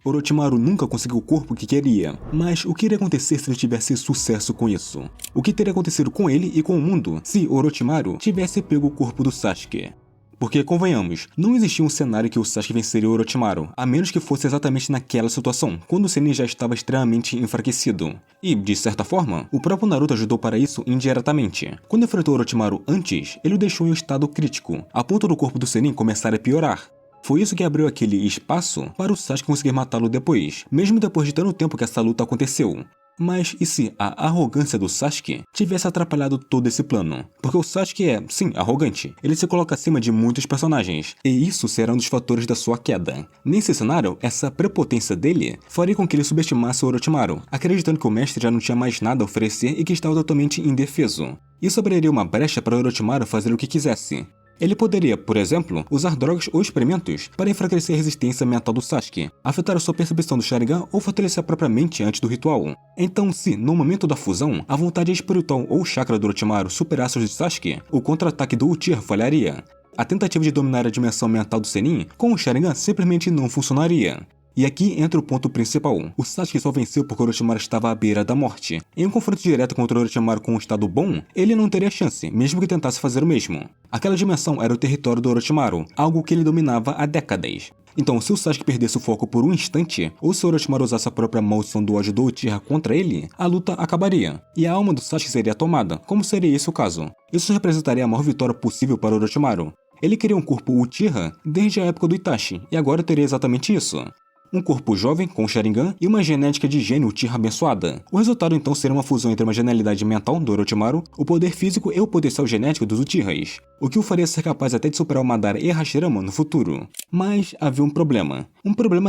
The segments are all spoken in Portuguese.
Orochimaru nunca conseguiu o corpo que queria, mas o que iria acontecer se ele tivesse sucesso com isso? O que teria acontecido com ele e com o mundo se Orochimaru tivesse pego o corpo do Sasuke? Porque, convenhamos, não existia um cenário que o Sasuke venceria o Orochimaru, a menos que fosse exatamente naquela situação, quando o Sennin já estava extremamente enfraquecido. E, de certa forma, o próprio Naruto ajudou para isso indiretamente. Quando enfrentou Orochimaru antes, ele o deixou em um estado crítico, a ponto do corpo do Sennin começar a piorar. Foi isso que abriu aquele espaço para o Sasuke conseguir matá-lo depois, mesmo depois de tanto tempo que essa luta aconteceu. Mas e se a arrogância do Sasuke tivesse atrapalhado todo esse plano? Porque o Sasuke é, sim, arrogante. Ele se coloca acima de muitos personagens, e isso será um dos fatores da sua queda. Nesse cenário, essa prepotência dele faria com que ele subestimasse o Orochimaru, acreditando que o mestre já não tinha mais nada a oferecer e que estava totalmente indefeso. Isso abriria uma brecha para o Orochimaru fazer o que quisesse. Ele poderia, por exemplo, usar drogas ou experimentos para enfraquecer a resistência mental do Sasuke, afetar a sua percepção do Sharingan ou fortalecer a própria mente antes do ritual. Então, se, no momento da fusão, a vontade espiritual ou chakra do Orochimaru superasse os de Sasuke, o contra-ataque do Uchiha falharia. A tentativa de dominar a dimensão mental do Sennin com o Sharingan simplesmente não funcionaria. E aqui entra o ponto principal. O Sasuke só venceu porque o Orochimaru estava à beira da morte. Em um confronto direto contra o Orochimaru com um estado bom, ele não teria chance, mesmo que tentasse fazer o mesmo. Aquela dimensão era o território do Orochimaru, algo que ele dominava há décadas. Então, se o Sasuke perdesse o foco por um instante, ou se o Orochimaru usasse a própria maldição do ódio do Uchiha contra ele, a luta acabaria. E a alma do Sasuke seria tomada, como seria esse o caso. Isso representaria a maior vitória possível para o Orochimaru. Ele queria um corpo Uchiha desde a época do Itachi, e agora teria exatamente isso. Um corpo jovem com Sharingan e uma genética de gênio Uchiha abençoada. O resultado então seria uma fusão entre uma genialidade mental do Orochimaru, o poder físico e o potencial genético dos Uchihas, o que o faria ser capaz até de superar o Madara e Hashirama no futuro. Mas havia um problema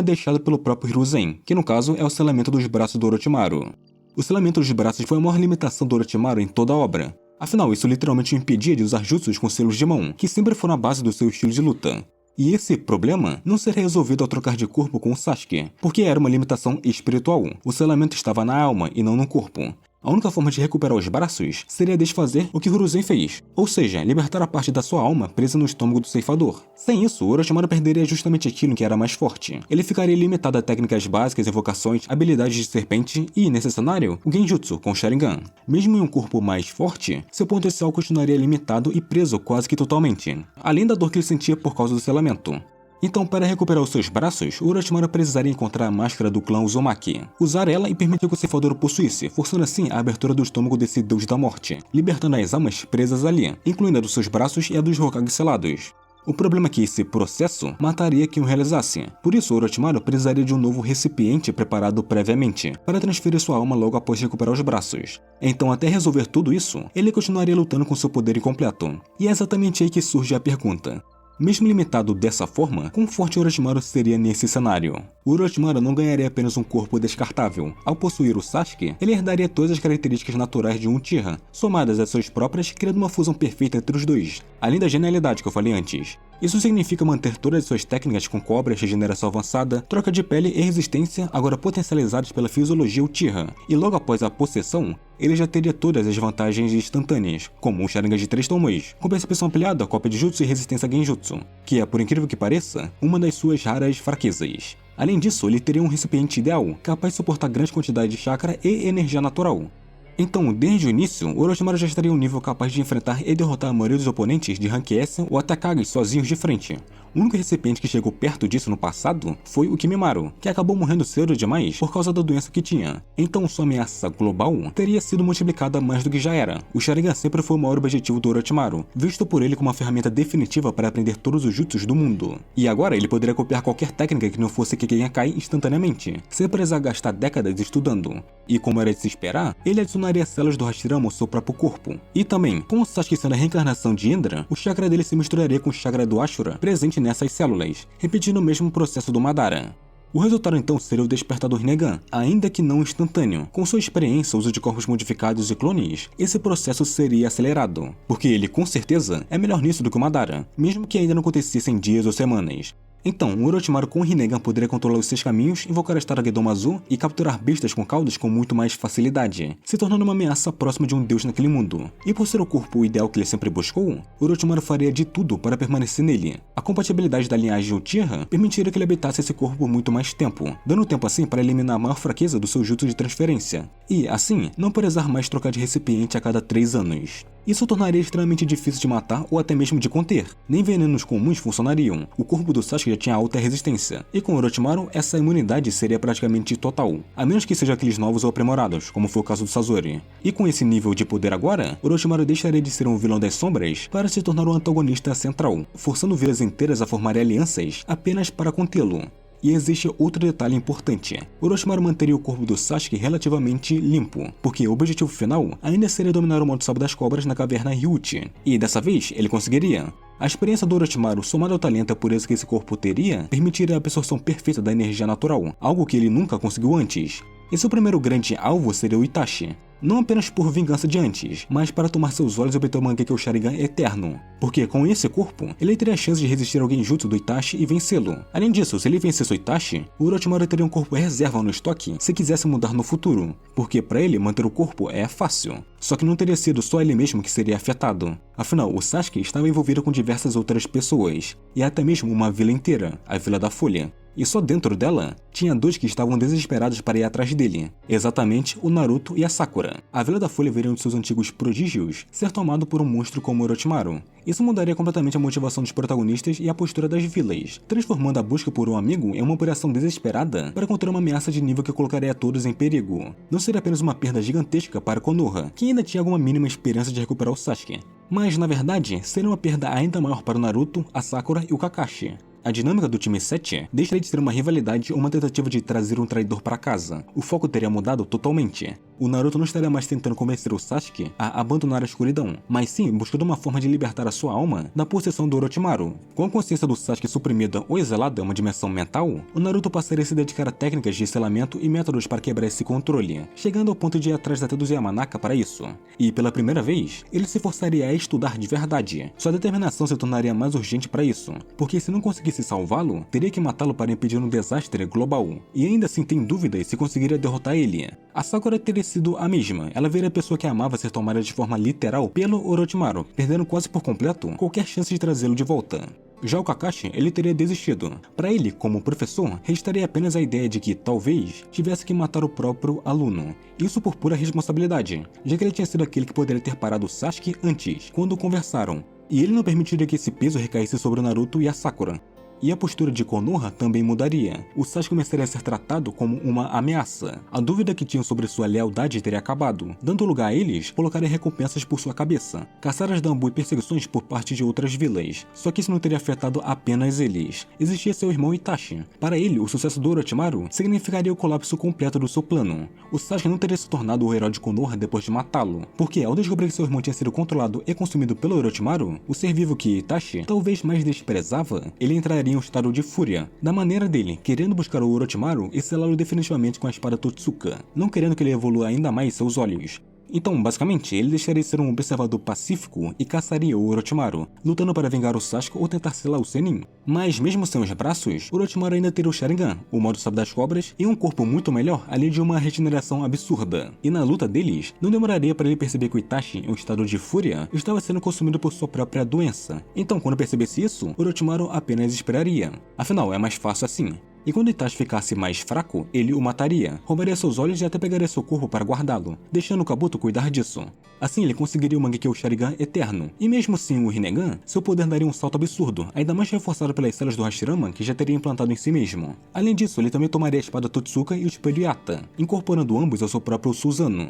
deixado pelo próprio Hiruzen, que no caso é o selamento dos braços do Orochimaru. O selamento dos braços foi a maior limitação do Orochimaru em toda a obra. Afinal, isso literalmente o impedia de usar jutsus com selos de mão, que sempre foram a base do seu estilo de luta. E esse problema não seria resolvido ao trocar de corpo com o Sasuke, porque era uma limitação espiritual. O selamento estava na alma e não no corpo. A única forma de recuperar os braços seria desfazer o que Hiruzen fez, ou seja, libertar a parte da sua alma presa no estômago do ceifador. Sem isso, o Orochimaru perderia justamente aquilo que era mais forte. Ele ficaria limitado a técnicas básicas, invocações, habilidades de serpente e, nesse cenário, o Genjutsu com o Sharingan. Mesmo em um corpo mais forte, seu potencial continuaria limitado e preso quase que totalmente, além da dor que ele sentia por causa do selamento. Então, para recuperar os seus braços, o Orochimaru precisaria encontrar a máscara do clã Uzumaki, usar ela e permitir que o ceifador o possuísse, forçando assim a abertura do estômago desse deus da morte, libertando as almas presas ali, incluindo a dos seus braços e a dos Hokage selados. O problema é que esse processo mataria quem o realizasse, por isso o Orochimaru precisaria de um novo recipiente preparado previamente, para transferir sua alma logo após recuperar os braços. Então, até resolver tudo isso, ele continuaria lutando com seu poder incompleto. E é exatamente aí que surge a pergunta. Mesmo limitado dessa forma, quão forte Orochimaru seria nesse cenário? O Orochimaru não ganharia apenas um corpo descartável. Ao possuir o Sasuke, ele herdaria todas as características naturais de um Uchiha, somadas às suas próprias, criando uma fusão perfeita entre os dois, além da genialidade que eu falei antes. Isso significa manter todas as suas técnicas com cobras, regeneração avançada, troca de pele e resistência agora potencializadas pela fisiologia Uchiha, e logo após a possessão, ele já teria todas as vantagens instantâneas, como o Sharingan de 3 tomoes, com percepção ampliada, cópia de jutsu e resistência a genjutsu, que é, por incrível que pareça, uma das suas raras fraquezas. Além disso, ele teria um recipiente ideal, capaz de suportar grande quantidade de chakra e energia natural. Então, desde o início, o Orochimaru já estaria em um nível capaz de enfrentar e derrotar a maioria dos oponentes de Rank S ou até Kages sozinhos de frente. O único recipiente que chegou perto disso no passado foi o Kimimaro, que acabou morrendo cedo demais por causa da doença que tinha. Então sua ameaça global teria sido multiplicada mais do que já era. O Sharingan sempre foi o maior objetivo do Orochimaru, visto por ele como uma ferramenta definitiva para aprender todos os jutsus do mundo. E agora ele poderia copiar qualquer técnica que não fosse Kekkei instantaneamente, sem precisar gastar décadas estudando. E como era de se esperar, ele adicionaria células do Hashirama ao seu próprio corpo. E também, com o Sasuke sendo a reencarnação de Indra, o chakra dele se misturaria com o chakra do Ashura presente nessas células, repetindo o mesmo processo do Madara. O resultado então seria o despertar do Rinnegan, ainda que não instantâneo. Com sua experiência, uso de corpos modificados e clones, esse processo seria acelerado, porque ele com certeza é melhor nisso do que o Madara, mesmo que ainda não acontecesse em dias ou semanas. Então, o Orochimaru com o Rinnegan poderia controlar os 6 caminhos, invocar a espada Gedomazu e capturar bestas com caudas com muito mais facilidade, se tornando uma ameaça próxima de um deus naquele mundo. E por ser o corpo ideal que ele sempre buscou, Orochimaru faria de tudo para permanecer nele. A compatibilidade da linhagem Uchiha permitiria que ele habitasse esse corpo por muito mais tempo, dando tempo assim para eliminar a maior fraqueza do seu jutsu de transferência, e, assim, não precisar mais trocar de recipiente a cada 3 anos. Isso o tornaria extremamente difícil de matar ou até mesmo de conter. Nem venenos comuns funcionariam, o corpo do Sasuke já tinha alta resistência, e com Orochimaru essa imunidade seria praticamente total, a menos que sejam aqueles novos ou aprimorados, como foi o caso do Sasori. E com esse nível de poder agora, Orochimaru deixaria de ser um vilão das sombras para se tornar um antagonista central, forçando vilas inteiras a formarem alianças apenas para contê-lo. E existe outro detalhe importante. Orochimaru manteria o corpo do Sasuke relativamente limpo, porque o objetivo final ainda seria dominar o modo sábio das cobras na caverna Ryuchi, e dessa vez ele conseguiria. A experiência do Orochimaru, somada ao talento e a pureza que esse corpo teria, permitiria a absorção perfeita da energia natural, algo que ele nunca conseguiu antes. E seu primeiro grande alvo seria o Itachi. Não apenas por vingança de antes, mas para tomar seus olhos e obter o Mangekyo Sharingan eterno. Porque com esse corpo, ele teria a chance de resistir ao genjutsu do Itachi e vencê-lo. Além disso, se ele vencesse o Itachi, o Orochimaru teria um corpo reserva no estoque se quisesse mudar no futuro. Porque para ele, manter o corpo é fácil. Só que não teria sido só ele mesmo que seria afetado. Afinal, o Sasuke estava envolvido com diversas outras pessoas, e até mesmo uma vila inteira, a Vila da Folha. E só dentro dela, tinha 2 que estavam desesperados para ir atrás dele, exatamente o Naruto e a Sakura. A Vila da Folha veria um de seus antigos prodígios ser tomado por um monstro como Orochimaru. Isso mudaria completamente a motivação dos protagonistas e a postura das vilas, transformando a busca por um amigo em uma operação desesperada para conter uma ameaça de nível que colocaria todos em perigo. Não seria apenas uma perda gigantesca para Konoha, que ainda tinha alguma mínima esperança de recuperar o Sasuke, mas na verdade seria uma perda ainda maior para o Naruto, a Sakura e o Kakashi. A dinâmica do time 7 deixaria de ser uma rivalidade ou uma tentativa de trazer um traidor para casa. O foco teria mudado totalmente. O Naruto não estaria mais tentando convencer o Sasuke a abandonar a escuridão, mas sim buscando uma forma de libertar a sua alma da possessão do Orochimaru. Com a consciência do Sasuke suprimida ou exilada em uma dimensão mental, o Naruto passaria a se dedicar a técnicas de selamento e métodos para quebrar esse controle, chegando ao ponto de ir atrás até dos Yamanaka para isso. E pela primeira vez, ele se forçaria a estudar de verdade. Sua determinação se tornaria mais urgente para isso, porque se não conseguisse salvá-lo, teria que matá-lo para impedir um desastre global. E ainda assim tem dúvidas se conseguiria derrotar ele. A Sakura teria sido a mesma, ela veria a pessoa que amava ser tomada de forma literal pelo Orochimaru, perdendo quase por completo qualquer chance de trazê-lo de volta. Já o Kakashi, ele teria desistido. Para ele, como professor, restaria apenas a ideia de que, talvez, tivesse que matar o próprio aluno. Isso por pura responsabilidade, já que ele tinha sido aquele que poderia ter parado o Sasuke antes, quando conversaram. E ele não permitiria que esse peso recaísse sobre o Naruto e a Sakura. E a postura de Konoha também mudaria. O Sasuke começaria a ser tratado como uma ameaça. A dúvida que tinham sobre sua lealdade teria acabado, dando lugar a eles colocarem recompensas por sua cabeça, caçaras Danbu e perseguições por parte de outras vilas. Só que isso não teria afetado apenas eles. Existia seu irmão Itachi. Para ele, o sucesso do Orochimaru significaria o colapso completo do seu plano. O Sasuke não teria se tornado o herói de Konoha depois de matá-lo, porque ao descobrir que seu irmão tinha sido controlado e consumido pelo Orochimaru, o ser vivo que Itachi talvez mais desprezava, ele entraria em um estado de fúria, da maneira dele, querendo buscar o Orochimaru e selá-lo definitivamente com a espada Totsuka, não querendo que ele evolua ainda mais seus olhos. Então, basicamente, ele deixaria de ser um observador pacífico e caçaria o Orochimaru, lutando para vingar o Sasuke ou tentar selar o Sennin. Mas mesmo sem os braços, Orochimaru ainda teria o Sharingan, o modo sábio das cobras, e um corpo muito melhor além de uma regeneração absurda. E na luta deles, não demoraria para ele perceber que o Itachi, em um estado de fúria, estava sendo consumido por sua própria doença. Então, quando percebesse isso, Orochimaru apenas esperaria. Afinal, é mais fácil assim. E quando Itachi ficasse mais fraco, ele o mataria, roubaria seus olhos e até pegaria seu corpo para guardá-lo, deixando o Kabuto cuidar disso. Assim ele conseguiria o Mangekyo Sharingan eterno, e mesmo sem o Rinnegan, seu poder daria um salto absurdo, ainda mais reforçado pelas células do Hashirama que já teria implantado em si mesmo. Além disso, ele também tomaria a espada Totsuka e o espelho Yatta, incorporando ambos ao seu próprio Susanoo.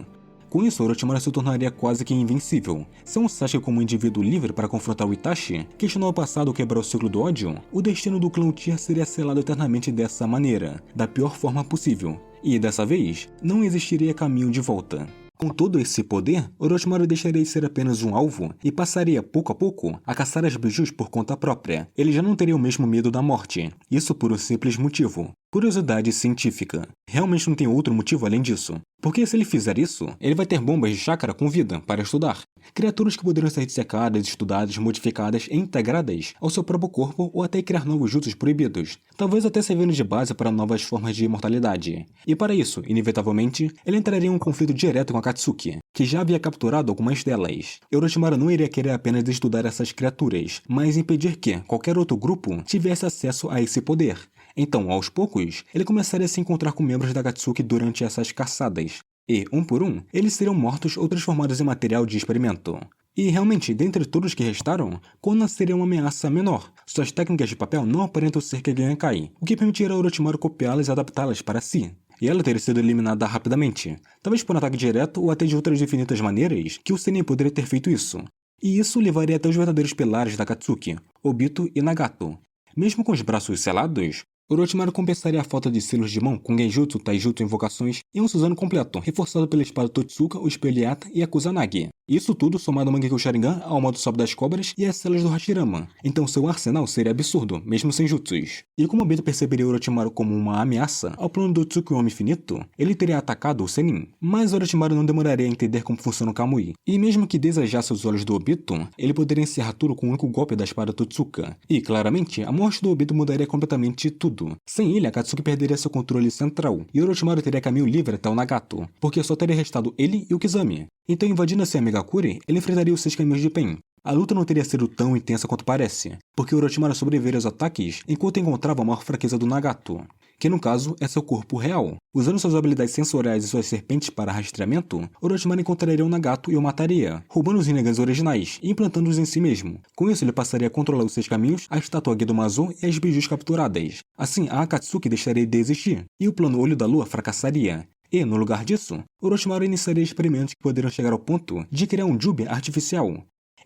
Com isso, Orochimaru se tornaria quase que invencível. Se um Sasuke como um indivíduo livre para confrontar o Itachi, questionar o passado ou quebrar o ciclo do ódio, o destino do clã Uchiha seria selado eternamente dessa maneira, da pior forma possível. E dessa vez, não existiria caminho de volta. Com todo esse poder, Orochimaru deixaria de ser apenas um alvo e passaria, pouco a pouco, a caçar as bijus por conta própria. Ele já não teria o mesmo medo da morte. Isso por um simples motivo. Curiosidade científica. Realmente não tem outro motivo além disso. Porque se ele fizer isso, ele vai ter bombas de chakra com vida para estudar. Criaturas que poderiam ser dissecadas, estudadas, modificadas e integradas ao seu próprio corpo ou até criar novos jutsus proibidos, talvez até servindo de base para novas formas de imortalidade. E para isso, inevitavelmente, ele entraria em um conflito direto com a Akatsuki, que já havia capturado algumas delas. Orochimaru não iria querer apenas estudar essas criaturas, mas impedir que qualquer outro grupo tivesse acesso a esse poder. Então, aos poucos, ele começaria a se encontrar com membros da Akatsuki durante essas caçadas. E, um por um, eles seriam mortos ou transformados em material de experimento. E realmente, dentre todos que restaram, Konan seria uma ameaça menor. Suas técnicas de papel não aparentam ser Kegenkai, o que permitiria a Orochimaru copiá-las e adaptá-las para si. E ela teria sido eliminada rapidamente, talvez por um ataque direto ou até de outras infinitas maneiras que o Sennin poderia ter feito isso. E isso levaria até os verdadeiros pilares da Akatsuki, Obito e Nagato. Mesmo com os braços selados, Orochimaru compensaria a falta de selos de mão com Genjutsu, Taijutsu, invocações e um Susanoo completo, reforçado pela espada Totsuka, o espelho Yata e a Kusanagi. Isso tudo somado ao Mangekyo Sharingan, ao modo sobe das cobras e às celas do Hashirama. Então seu arsenal seria absurdo, mesmo sem jutsus. E como Obito perceberia Orochimaru como uma ameaça ao plano do Tsukuyomi infinito, ele teria atacado o Sennin. Mas Orochimaru não demoraria a entender como funciona o Kamui. E mesmo que desejasse os olhos do Obito, ele poderia encerrar tudo com um único golpe da espada Totsuka. E, claramente, a morte do Obito mudaria completamente tudo. Sem ele, a Akatsuki perderia seu controle central, e Orochimaru teria caminho livre até o Nagato, porque só teria restado ele e o Kizami. Então, invadindo assim a Megakuri, ele enfrentaria os 6 caminhos de Pain. A luta não teria sido tão intensa quanto parece, porque Orochimaru sobreviveria aos ataques enquanto encontrava a maior fraqueza do Nagato, que no caso é seu corpo real. Usando suas habilidades sensoriais e suas serpentes para rastreamento, Orochimaru encontraria o Nagato e o mataria, roubando os Rinnegan originais e implantando-os em si mesmo. Com isso, ele passaria a controlar os 6 caminhos, a estátua Gedomazo e as bijus capturadas. Assim, a Akatsuki deixaria de existir, e o plano Olho da Lua fracassaria. E, no lugar disso, Orochimaru iniciaria experimentos que poderiam chegar ao ponto de criar um Jubi artificial.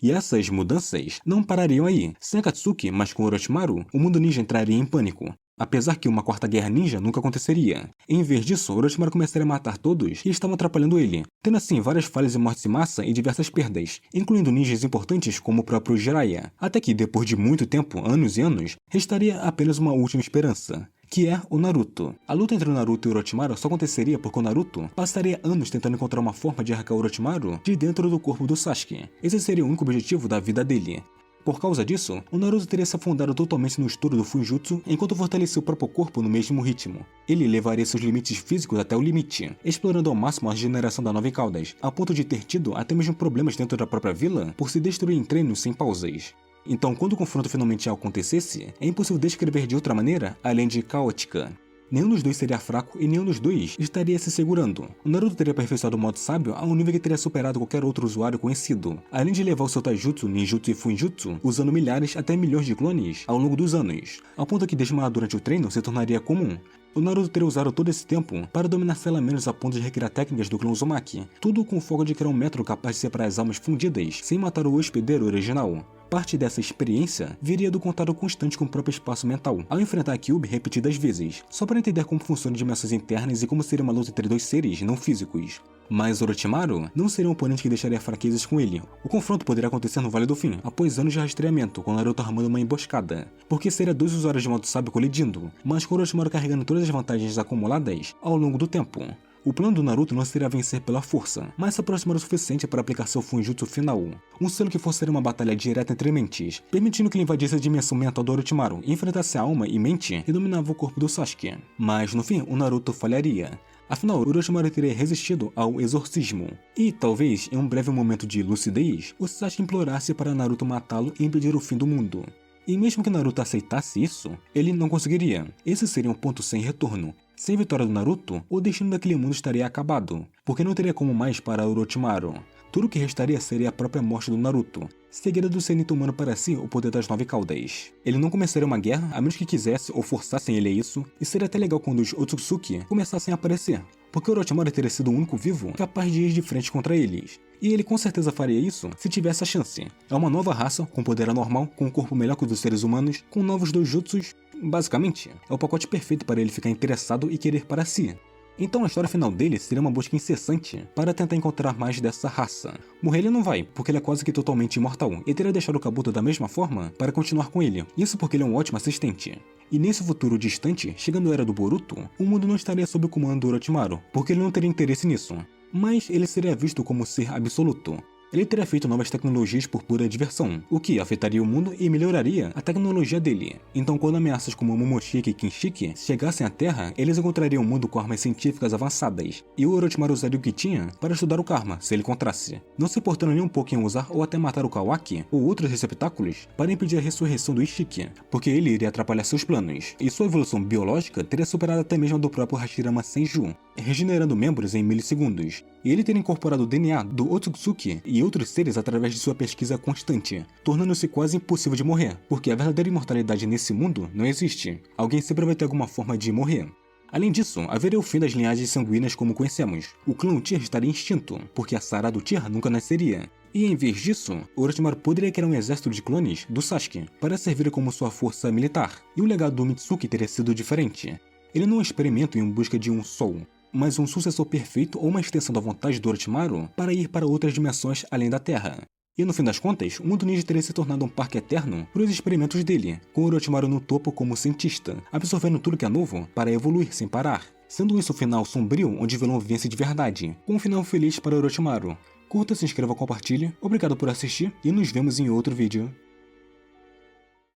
E essas mudanças não parariam aí. Sem Akatsuki, mas com Orochimaru, o mundo ninja entraria em pânico. Apesar que uma quarta guerra ninja nunca aconteceria. Em vez disso, Orochimaru começaria a matar todos que estavam atrapalhando ele, tendo assim várias falhas e mortes em massa e diversas perdas, incluindo ninjas importantes como o próprio Jiraiya. Até que, depois de muito tempo, anos e anos, restaria apenas uma última esperança, que é o Naruto. A luta entre o Naruto e Orochimaru só aconteceria porque o Naruto passaria anos tentando encontrar uma forma de arrancar Orochimaru de dentro do corpo do Sasuke. Esse seria o único objetivo da vida dele. Por causa disso, o Naruto teria se afundado totalmente no estudo do Funjutsu enquanto fortalecia o próprio corpo no mesmo ritmo. Ele levaria seus limites físicos até o limite, explorando ao máximo a regeneração da Nove Caudas, a ponto de ter tido até mesmo problemas dentro da própria vila por se destruir em treinos sem pausas. Então, quando o confronto finalmente acontecesse, é impossível descrever de outra maneira além de caótica. Nenhum dos dois seria fraco e nenhum dos dois estaria se segurando. O Naruto teria aperfeiçoado o modo sábio a um nível que teria superado qualquer outro usuário conhecido, além de levar o seu Taijutsu, Ninjutsu e Funjutsu usando milhares até milhões de clones ao longo dos anos, ao ponto que desmaiar durante o treino se tornaria comum. O Naruto teria usado todo esse tempo para dominar Salamence a ponto de recriar técnicas do clã Uzumaki, tudo com o foco de criar um método capaz de separar as almas fundidas sem matar o hospedeiro original. Parte dessa experiência viria do contato constante com o próprio espaço mental, ao enfrentar a Kyuubi repetidas vezes, só para entender como funcionam dimensões internas e como seria uma luta entre dois seres não físicos. Mas Orochimaru não seria um oponente que deixaria fraquezas com ele. O confronto poderia acontecer no Vale do Fim, após anos de rastreamento, com Naruto armando uma emboscada, porque seria 2 usuários de modo sábio colidindo, mas com Orochimaru carregando todas as vantagens acumuladas ao longo do tempo. O plano do Naruto não seria vencer pela força, mas se aproximar o suficiente para aplicar seu Funjutsu final, um selo que forçaria uma batalha direta entre mentes, permitindo que ele invadisse a dimensão mental do Orochimaru e enfrentasse a alma e mente que dominava o corpo do Sasuke. Mas no fim, o Naruto falharia. Afinal, Orochimaru teria resistido ao exorcismo, e talvez, em um breve momento de lucidez, o Sasuke implorasse para Naruto matá-lo e impedir o fim do mundo. E mesmo que Naruto aceitasse isso, ele não conseguiria. Esse seria um ponto sem retorno. Sem vitória do Naruto, o destino daquele mundo estaria acabado, porque não teria como mais para Orochimaru. Tudo o que restaria seria a própria morte do Naruto, seguida do Sennin tomando para si o poder das 9 caudas. Ele não começaria uma guerra a menos que quisesse ou forçassem ele a isso, e seria até legal quando os Otsutsuki começassem a aparecer, porque Orochimaru teria sido o único vivo capaz de ir de frente contra eles. E ele com certeza faria isso se tivesse a chance. É uma nova raça, com poder anormal, com um corpo melhor que o dos seres humanos, com novos doujutsus. Basicamente, é o pacote perfeito para ele ficar interessado e querer para si. Então a história final dele seria uma busca incessante para tentar encontrar mais dessa raça. Morrer ele não vai, porque ele é quase que totalmente imortal e teria deixado o Kabuto da mesma forma para continuar com ele, isso porque ele é um ótimo assistente. E nesse futuro distante, chegando a era do Boruto, o mundo não estaria sob o comando do Orochimaru, porque ele não teria interesse nisso. Mas ele seria visto como ser absoluto. Ele teria feito novas tecnologias por pura diversão, o que afetaria o mundo e melhoraria a tecnologia dele. Então quando ameaças como Momoshiki e Kinshiki chegassem à Terra, eles encontrariam um mundo com armas científicas avançadas, e o Orochimaru usaria o que tinha para estudar o Karma, se ele encontrasse, não se importando nem um pouco em usar ou até matar o Kawaki ou outros receptáculos para impedir a ressurreição do Ishiki, porque ele iria atrapalhar seus planos, e sua evolução biológica teria superado até mesmo a do próprio Hashirama Senju, regenerando membros em milissegundos, e ele teria incorporado o DNA do Otsutsuki e outros seres através de sua pesquisa constante, tornando-se quase impossível de morrer, porque a verdadeira imortalidade nesse mundo não existe. Alguém sempre vai ter alguma forma de morrer. Além disso, haveria o fim das linhagens sanguíneas como conhecemos. O clã Uchiha estaria extinto, porque a Sarada Uchiha nunca nasceria. E em vez disso, Orochimaru poderia criar um exército de clones do Sasuke para servir como sua força militar, e o legado do Mitsuki teria sido diferente. Ele não é um experimento em busca de um sol, mas um sucessor perfeito ou uma extensão da vontade do Orochimaru para ir para outras dimensões além da Terra. E no fim das contas, o mundo ninja teria se tornado um parque eterno para os experimentos dele, com Orochimaru no topo como cientista, absorvendo tudo que é novo para evoluir sem parar. Sendo isso o final sombrio onde o vilão vence de verdade, com um final feliz para Orochimaru. Curta, se inscreva, compartilhe, obrigado por assistir e nos vemos em outro vídeo.